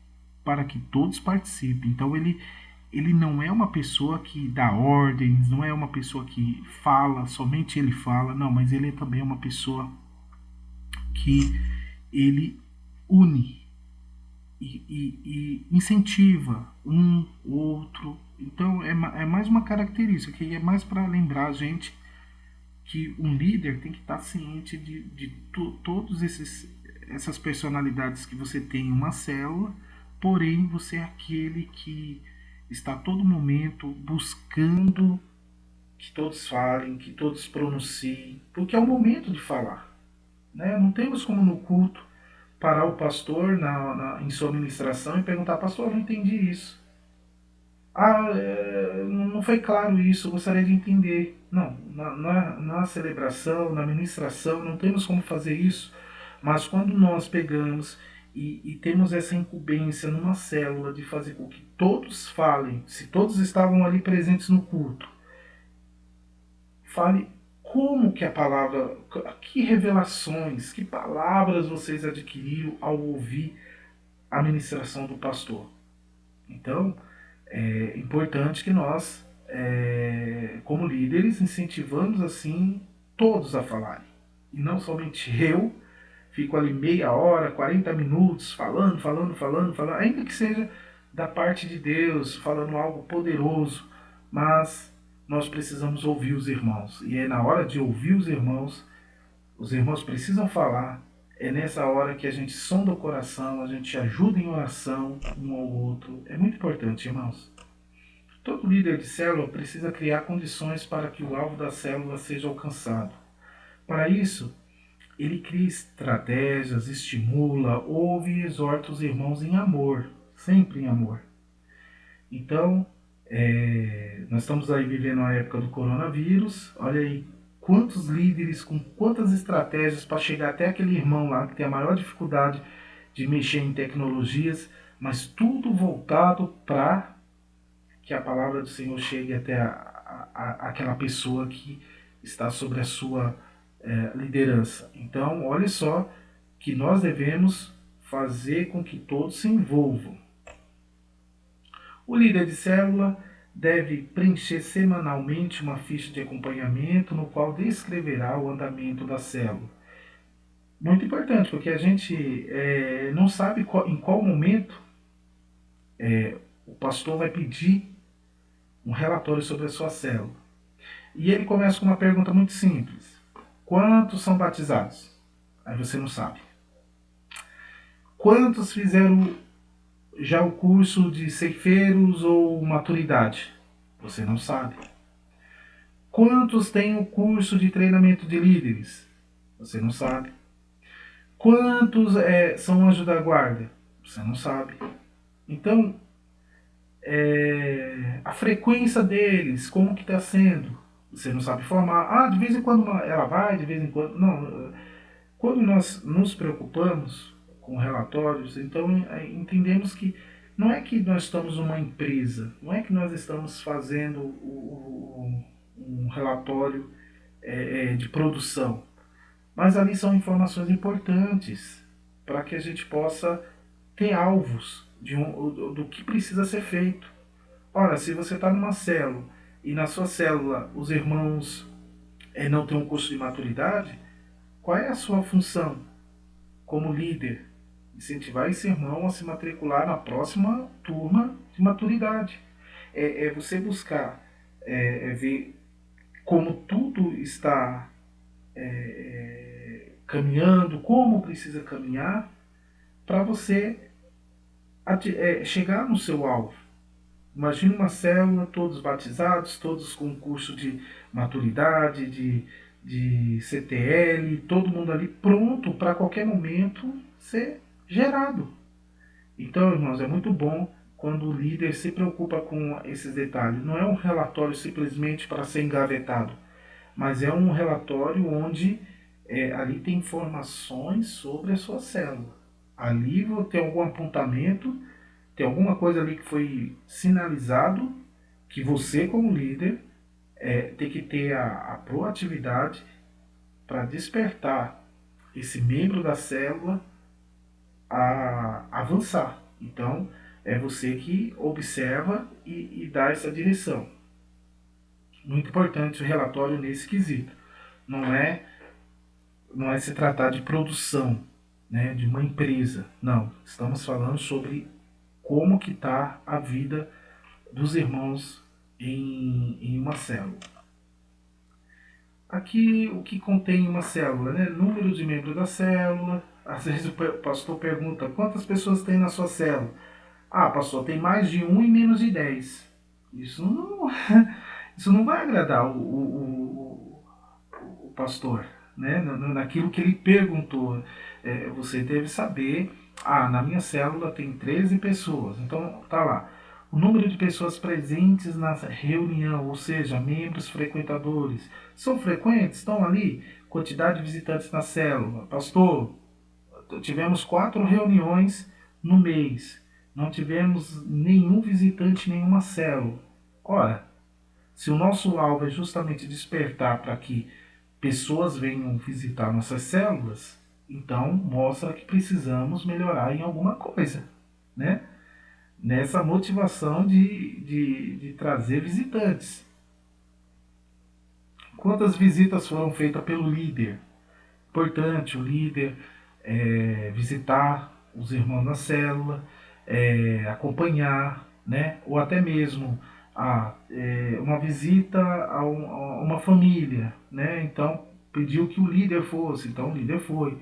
para que todos participem. Então ele não é uma pessoa que dá ordens, não é uma pessoa que fala, somente ele fala, não, mas ele é também uma pessoa que ele une e incentiva um, outro. Então é mais uma característica, que é mais para lembrar a gente que um líder tem que estar ciente de todos essas personalidades que você tem em uma célula, porém você é aquele que está a todo momento buscando que todos falem, que todos pronunciem, porque é o momento de falar. Né? Não temos como no culto parar o pastor em sua ministração e perguntar: pastor, eu não entendi isso. Não foi claro isso, eu gostaria de entender. Não, na celebração, na ministração, não temos como fazer isso, mas quando nós pegamos e temos essa incumbência numa célula de fazer com que todos falem, se todos estavam ali presentes no culto, fale como que a palavra, que revelações, que palavras vocês adquiriram ao ouvir a ministração do pastor. Então, é importante que nós, como líderes, incentivamos assim todos a falarem. E não somente eu, fico ali meia hora, 40 minutos, falando, ainda que seja da parte de Deus, falando algo poderoso, mas nós precisamos ouvir os irmãos. E é na hora de ouvir os irmãos precisam falar, é nessa hora que a gente sonda o coração, a gente ajuda em oração um ao outro. É muito importante, irmãos. Todo líder de célula precisa criar condições para que o alvo da célula seja alcançado. Para isso, ele cria estratégias, estimula, ouve e exorta os irmãos em amor, sempre em amor. Então, nós estamos aí vivendo a época do coronavírus, olha aí quantos líderes, com quantas estratégias para chegar até aquele irmão lá que tem a maior dificuldade de mexer em tecnologias, mas tudo voltado para que a palavra do Senhor chegue até aquela pessoa que está sobre a sua liderança. Então, olha só que nós devemos fazer com que todos se envolvam. O líder de célula deve preencher semanalmente uma ficha de acompanhamento no qual descreverá o andamento da célula. Muito importante, porque a gente não sabe em qual momento o pastor vai pedir um relatório sobre a sua célula. E ele começa com uma pergunta muito simples: quantos são batizados? Aí você não sabe. Quantos fizeram já o curso de ceifeiros ou maturidade? Você não sabe. Quantos têm o curso de treinamento de líderes? Você não sabe. Quantos são anjos da guarda? Você não sabe. Então, a frequência deles, como que está sendo? Você não sabe formar. De vez em quando ela vai, de vez em quando... Não. Quando nós nos preocupamos com relatórios, então entendemos que não é que nós estamos numa empresa, não é que nós estamos fazendo um relatório de produção, mas ali são informações importantes para que a gente possa ter alvos do que precisa ser feito. Ora, se você está numa célula e na sua célula os irmãos não têm um curso de maturidade, qual é a sua função como líder? Incentivar esse irmão a se matricular na próxima turma de maturidade. É você buscar ver como tudo está caminhando, como precisa caminhar, para você chegar no seu alvo. Imagina uma célula, todos batizados, todos com curso de maturidade, de CTL, todo mundo ali pronto para qualquer momento ser gerado. Então, irmãos, é muito bom quando o líder se preocupa com esses detalhes. Não é um relatório simplesmente para ser engavetado, mas é um relatório onde ali tem informações sobre a sua célula. Ali tem algum apontamento, tem alguma coisa ali que foi sinalizado que você, como líder, tem que ter a proatividade para despertar esse membro da célula a avançar. Então, é você que observa e dá essa direção. Muito importante o relatório nesse quesito. Não é se tratar de produção, né, de uma empresa. Não, estamos falando sobre como que está a vida dos irmãos em uma célula. Aqui o que contém uma célula, né? Número de membros da célula. Às vezes o pastor pergunta, quantas pessoas tem na sua célula? Ah, pastor, tem mais de 1 e menos de 10. Isso não, isso não vai agradar o pastor, né? Naquilo que ele perguntou. Você deve saber, na minha célula tem 13 pessoas, então tá lá. O número de pessoas presentes na reunião, ou seja, membros frequentadores, são frequentes? Estão ali? Quantidade de visitantes na célula. Pastor, tivemos 4 reuniões no mês. Não tivemos nenhum visitante em nenhuma célula. Ora, se o nosso alvo é justamente despertar para que pessoas venham visitar nossas células, então mostra que precisamos melhorar em alguma coisa, né? Nessa motivação de trazer visitantes. Quantas visitas foram feitas pelo líder? Importante o líder visitar os irmãos na célula, acompanhar, né? Ou até mesmo uma visita a uma família, né? Então pediu que o líder fosse, então o líder foi.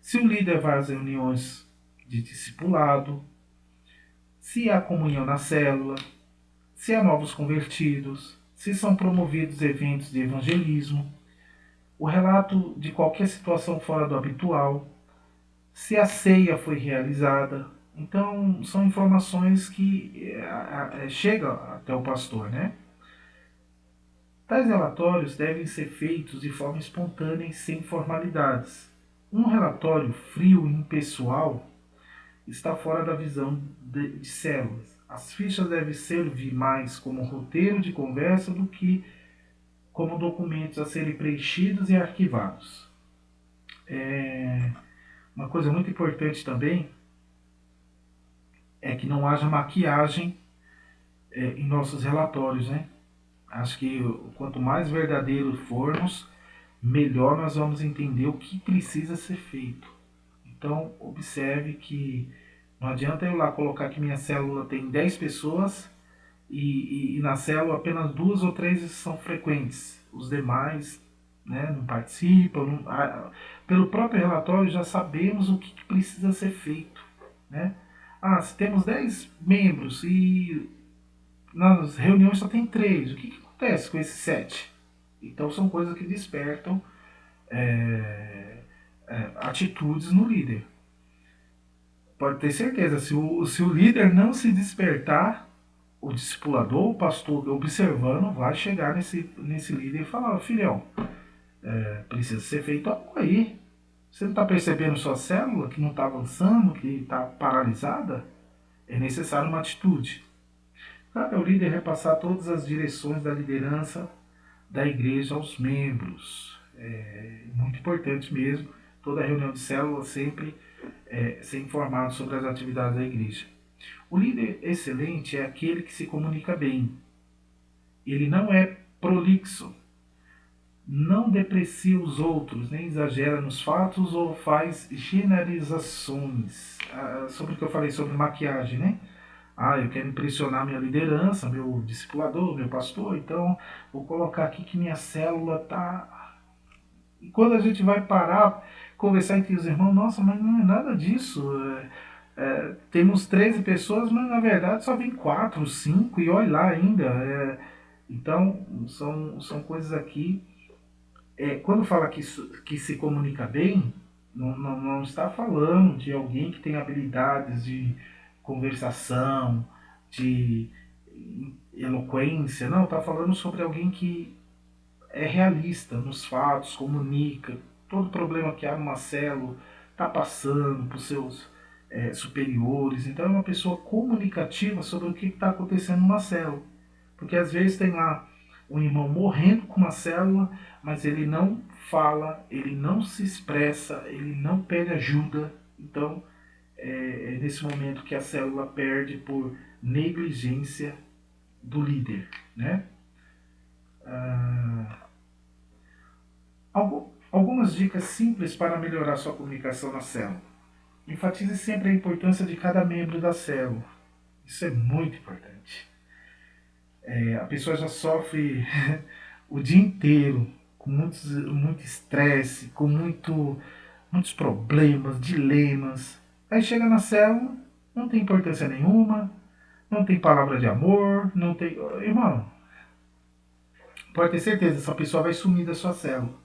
Se o líder vai às reuniões de discipulado, se há comunhão na célula, se há novos convertidos, se são promovidos eventos de evangelismo, o relato de qualquer situação fora do habitual, se a ceia foi realizada. Então, são informações que chegam até o pastor, né? Tais relatórios devem ser feitos de forma espontânea e sem formalidades. Um relatório frio e impessoal está fora da visão de células. As fichas devem servir mais como roteiro de conversa do que como documentos a serem preenchidos e arquivados. Uma coisa muito importante também é que não haja maquiagem em nossos relatórios, né? Acho que quanto mais verdadeiro formos, melhor nós vamos entender o que precisa ser feito. Então, observe que não adianta eu lá colocar que minha célula tem 10 pessoas e na célula apenas 2 ou 3 são frequentes. Os demais, né, não participam. Pelo próprio relatório já sabemos o que precisa ser feito, né? Se temos 10 membros e nas reuniões só tem 3, o que acontece com esses 7? Então são coisas que despertam atitudes no líder. Pode ter certeza, se o líder não se despertar, o discipulador, o pastor observando, vai chegar nesse líder e falar, filhão, precisa ser feito algo aí. Você não está percebendo sua célula que não está avançando, que está paralisada? É necessário uma atitude. Cabe ao líder repassar todas as direções da liderança da igreja aos membros. É muito importante mesmo, toda reunião de célula sempre ser informado sobre as atividades da igreja. O líder excelente é aquele que se comunica bem. Ele não é prolixo, não deprecia os outros, nem exagera nos fatos ou faz generalizações. Sobre o que eu falei sobre maquiagem, né? Eu quero impressionar minha liderança, meu discipulador, meu pastor, então vou colocar aqui que minha célula está... E quando a gente vai parar, conversar entre os irmãos, nossa, mas não é nada disso. temos 13 pessoas, mas na verdade só vem 4, 5 e olha lá ainda. Então, são coisas aqui. Quando fala que se comunica bem, não está falando de alguém que tem habilidades de conversação, de eloquência, não, está falando sobre alguém que é realista nos fatos, comunica, todo problema que há no Marcelo está passando para os seus superiores. Então é uma pessoa comunicativa sobre o que está acontecendo no Marcelo. Porque às vezes tem lá um irmão morrendo com uma célula, mas ele não fala, ele não se expressa, ele não pede ajuda. Então é nesse momento que a célula perde por negligência do líder, né? Algumas dicas simples para melhorar sua comunicação na célula. Enfatize sempre a importância de cada membro da célula. Isso é muito importante. A pessoa já sofre o dia inteiro com muito estresse, com muitos problemas, dilemas. Aí chega na célula, não tem importância nenhuma, não tem palavra de amor, não tem. Irmão, pode ter certeza, essa pessoa vai sumir da sua célula.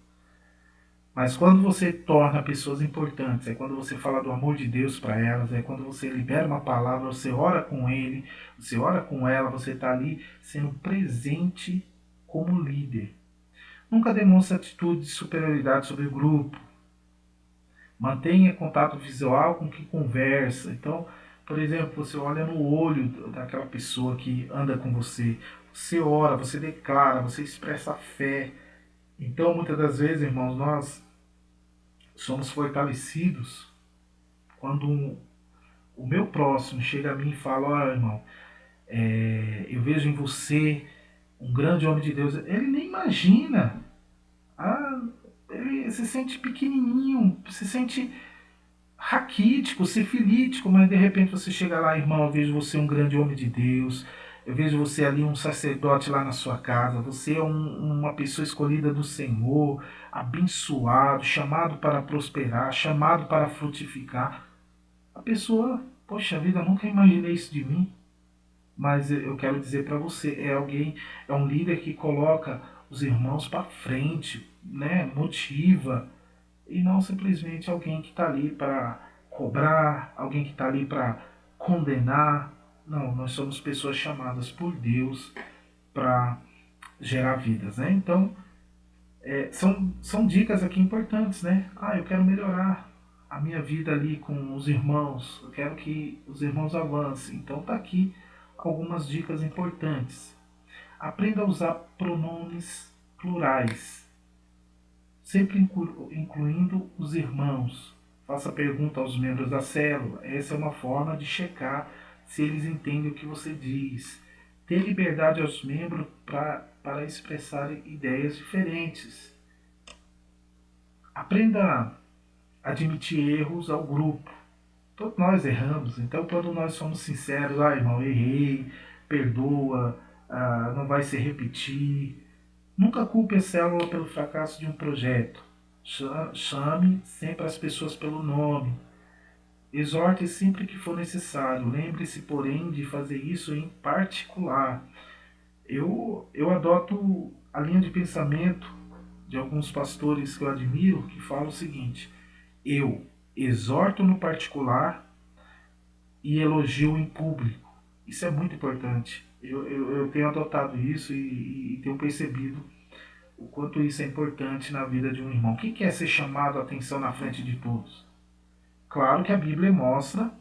Mas quando você torna pessoas importantes, é quando você fala do amor de Deus para elas, é quando você libera uma palavra, você ora com ele, você ora com ela, você está ali sendo presente como líder. Nunca demonstre atitude de superioridade sobre o grupo. Mantenha contato visual com quem conversa. Então, por exemplo, você olha no olho daquela pessoa que anda com você, você ora, você declara, você expressa fé. Então, muitas das vezes, irmãos, nós somos fortalecidos quando o meu próximo chega a mim e fala: olha, irmão, eu vejo em você um grande homem de Deus. Ele nem imagina. Ele se sente pequenininho, se sente raquítico, sifilítico, mas de repente você chega lá: irmão, eu vejo você um grande homem de Deus, eu vejo você ali um sacerdote lá na sua casa, você é uma pessoa escolhida do Senhor, abençoado, chamado para prosperar, chamado para frutificar. A pessoa, poxa vida, eu nunca imaginei isso de mim, mas eu quero dizer para você, é um líder que coloca os irmãos para frente, né? Motiva, e não simplesmente alguém que está ali para cobrar, alguém que está ali para condenar. Não, nós somos pessoas chamadas por Deus para gerar vidas, né? Então, são dicas aqui importantes, né? Eu quero melhorar a minha vida ali com os irmãos, eu quero que os irmãos avancem. Então, tá aqui algumas dicas importantes. Aprenda a usar pronomes plurais, sempre incluindo os irmãos. Faça pergunta aos membros da célula. Essa é uma forma de checar se eles entendem o que você diz. Ter liberdade aos membros para expressar ideias diferentes. Aprenda a admitir erros ao grupo. Todos nós erramos, então quando nós somos sinceros: irmão, errei, perdoa, não vai se repetir. Nunca culpe a célula pelo fracasso de um projeto. Chame sempre as pessoas pelo nome. Exorte sempre que for necessário. Lembre-se, porém, de fazer isso em particular. Eu adoto a linha de pensamento de alguns pastores que eu admiro, que falam o seguinte: eu exorto no particular e elogio em público. Isso é muito importante. Eu tenho adotado isso e tenho percebido o quanto isso é importante na vida de um irmão. O que é ser chamado a atenção na frente de todos? Claro que a Bíblia mostra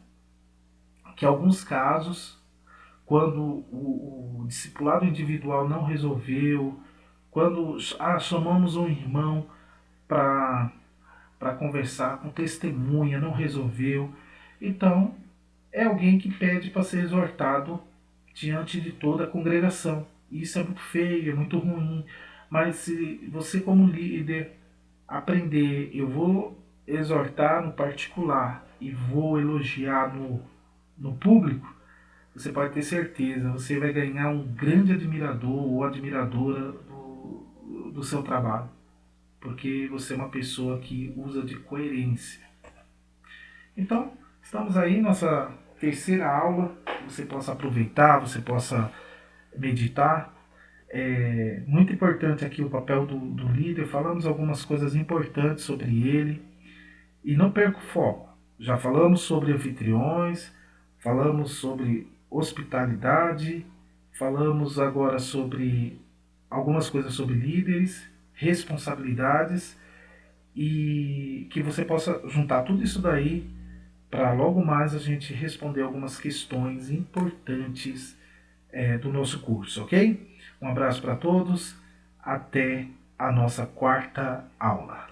que em alguns casos, quando o discipulado individual não resolveu, quando chamamos um irmão para conversar com testemunha, não resolveu, então é alguém que pede para ser exortado diante de toda a congregação. Isso é muito feio, é muito ruim, mas se você como líder aprender: eu vou exortar no particular e vou elogiar no público, você pode ter certeza, você vai ganhar um grande admirador ou admiradora do seu trabalho, porque você é uma pessoa que usa de coerência. Então, Estamos aí, nossa terceira aula, você possa aproveitar, você possa meditar. É muito importante aqui o papel do líder, falamos algumas coisas importantes sobre ele e não perca o foco. Já falamos sobre anfitriões, falamos sobre hospitalidade, falamos agora sobre algumas coisas sobre líderes, responsabilidades e que você possa juntar tudo isso daí para logo mais a gente responder algumas questões importantes do nosso curso, ok? Um abraço para todos, até a nossa quarta aula.